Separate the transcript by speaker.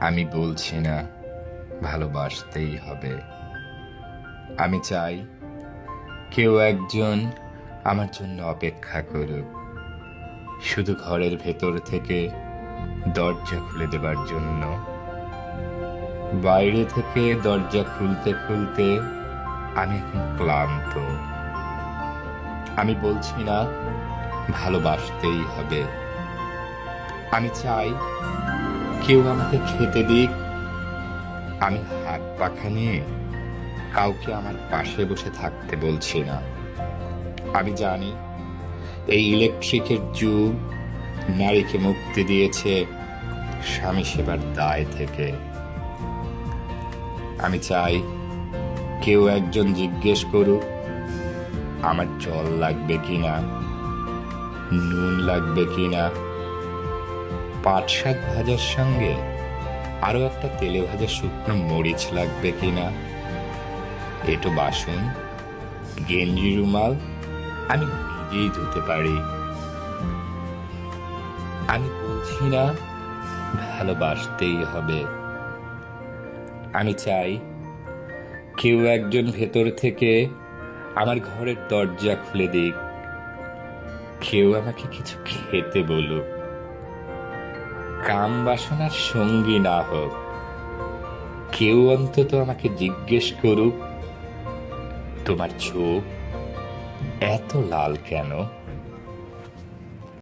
Speaker 1: আমি বলছি না ভালোবাসতেই হবে। আমি চাই কেউ একজন আমার জন্য অপেক্ষা করুক, শুধু ঘরের ভেতর থেকে দরজা খুলে দেবার জন্য। বাইরে থেকে দরজা খুলতে খুলতে আমি এখন ক্লান্ত। আমি বলছি না ভালোবাসতেই হবে। আমি চাই কেউ আমাকে খেতে দিক। আমি হাত পাখা নিয়ে কাউকে আমার পাশে বসে থাকতে বলছি না। আমি জানি এই ইলেকট্রিকের যুগ নারীকে মুক্তি দিয়েছে স্বামী সেবার দায় থেকে। আমি চাই কেউ একজন জিজ্ঞেস করুক আমার জল লাগবে কিনা, নুন লাগবে কিনা, পাট শাক ভাজার সঙ্গে আরো একটা তেলে ভাজা শুকনো মরিচ লাগবে কিনা, এটো বাসন, গেঞ্জি, রুমাল আমি নিজেই ধুতে পারি। আমি বলছি না ভালোবাসতেই হবে। আমি চাই কেউ একজন ভেতর থেকে আমার ঘরের দরজা খুলে দিক, কেউ আমাকে কিছু খেতে বলুক। কাম বাসনার সঙ্গী না হোক, কেউ অন্তত আমাকে জিজ্ঞেস করুক তোমার চোখ এত লাল কেন।